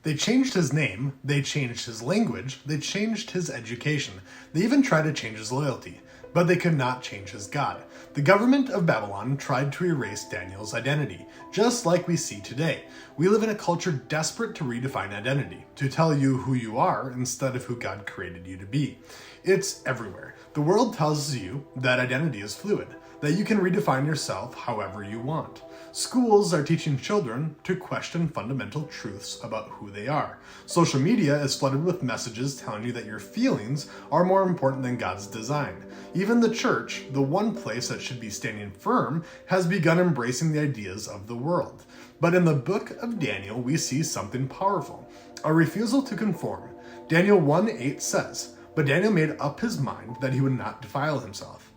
They changed his name, they changed his language, they changed his education, they even tried to change his loyalty, but they could not change his God. The government of Babylon tried to erase Daniel's identity, just like we see today. We live in a culture desperate to redefine identity, to tell you who you are instead of who God created you to be. It's everywhere. The world tells you that identity is fluid, that you can redefine yourself however you want. Schools are teaching children to question fundamental truths about who they are. Social media is flooded with messages telling you that your feelings are more important than God's design. Even the church, the one place that should be standing firm, has begun embracing the ideas of the world. But in the book of Daniel, we see something powerful, a refusal to conform. Daniel 1:8 says, "But Daniel made up his mind that he would not defile himself."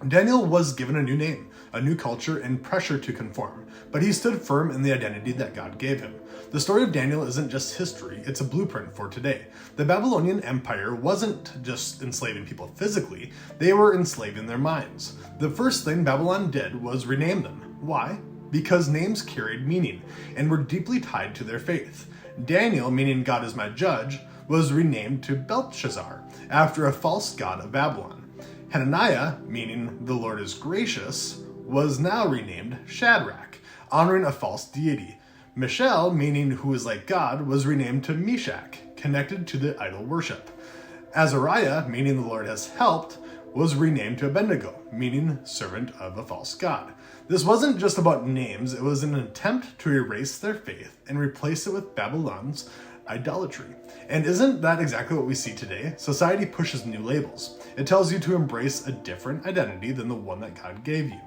Daniel was given a new name, a new culture, and pressure to conform, but he stood firm in the identity that God gave him. The story of Daniel isn't just history, it's a blueprint for today. The Babylonian Empire wasn't just enslaving people physically, they were enslaving their minds. The first thing Babylon did was rename them. Why? Because names carried meaning and were deeply tied to their faith. Daniel, meaning God is my judge, was renamed to Belshazzar, after a false god of Babylon. Hananiah, meaning the Lord is gracious, was now renamed Shadrach, honoring a false deity. Mishael, meaning who is like God, was renamed to Meshach, connected to the idol worship. Azariah, meaning the Lord has helped, was renamed to Abednego, meaning servant of a false god. This wasn't just about names, it was an attempt to erase their faith and replace it with Babylon's idolatry. And isn't that exactly what we see today? Society pushes new labels. It tells you to embrace a different identity than the one that God gave you.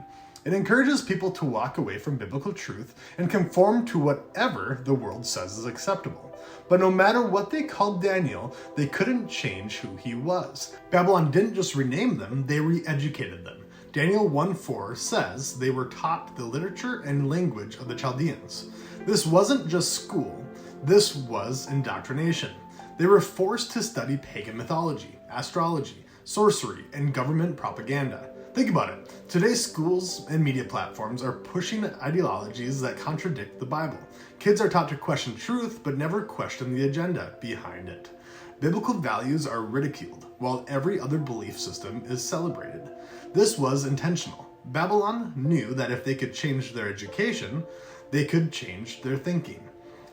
It encourages people to walk away from biblical truth and conform to whatever the world says is acceptable. But no matter what they called Daniel, they couldn't change who he was. Babylon didn't just rename them, they re-educated them. Daniel 1:4 says they were taught the literature and language of the Chaldeans. This wasn't just school, this was indoctrination. They were forced to study pagan mythology, astrology, sorcery, and government propaganda. Think about it. Today's schools and media platforms are pushing ideologies that contradict the Bible. Kids are taught to question truth, but never question the agenda behind it. Biblical values are ridiculed, while every other belief system is celebrated. This was intentional. Babylon knew that if they could change their education, they could change their thinking.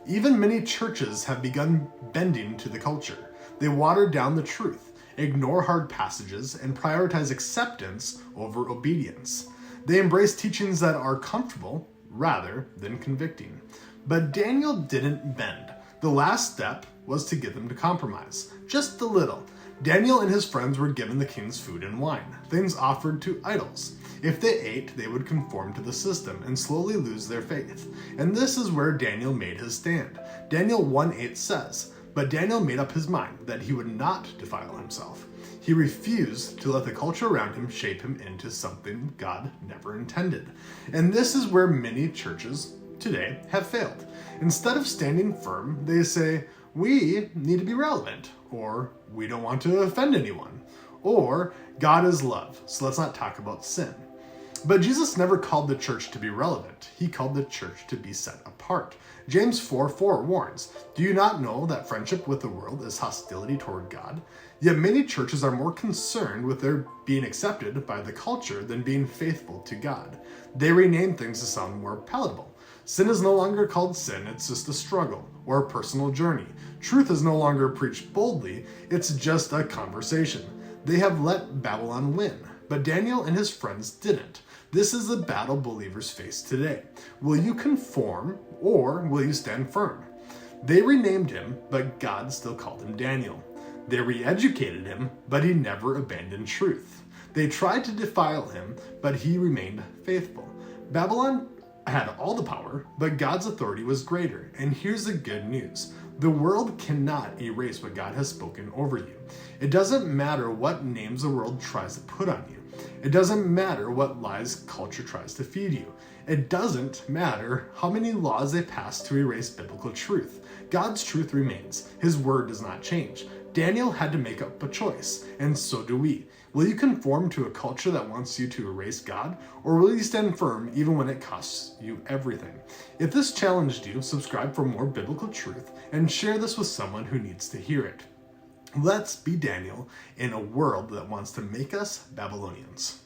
Even many churches have begun bending to the culture. They water down the truth, ignore hard passages, and prioritize acceptance over obedience. They embrace teachings that are comfortable rather than convicting. But Daniel didn't bend. The last step was to get them to compromise, just a little. Daniel and his friends were given the king's food and wine, things offered to idols. If they ate, they would conform to the system and slowly lose their faith. And this is where Daniel made his stand. Daniel 1:8 says, "But Daniel made up his mind that he would not defile himself." He refused to let the culture around him shape him into something God never intended. And this is where many churches today have failed. Instead of standing firm, they say, "We need to be relevant," or "We don't want to offend anyone," or "God is love, so let's not talk about sin." But Jesus never called the church to be relevant. He called the church to be set apart. James 4:4 warns, "Do you not know that friendship with the world is hostility toward God?" Yet many churches are more concerned with their being accepted by the culture than being faithful to God. They rename things to sound more palatable. Sin is no longer called sin, it's just a struggle or a personal journey. Truth is no longer preached boldly, it's just a conversation. They have let Babylon win, but Daniel and his friends didn't. This is the battle believers face today. Will you conform or will you stand firm? They renamed him, but God still called him Daniel. They re-educated him, but he never abandoned truth. They tried to defile him, but he remained faithful. Babylon had all the power, but God's authority was greater. And here's the good news. The world cannot erase what God has spoken over you. It doesn't matter what names the world tries to put on you. It doesn't matter what lies culture tries to feed you. It doesn't matter how many laws they pass to erase biblical truth. God's truth remains. His word does not change. Daniel had to make up a choice, and so do we. Will you conform to a culture that wants you to erase God, or will you stand firm even when it costs you everything? If this challenged you, subscribe for more biblical truth and share this with someone who needs to hear it. Let's be Daniel in a world that wants to make us Babylonians.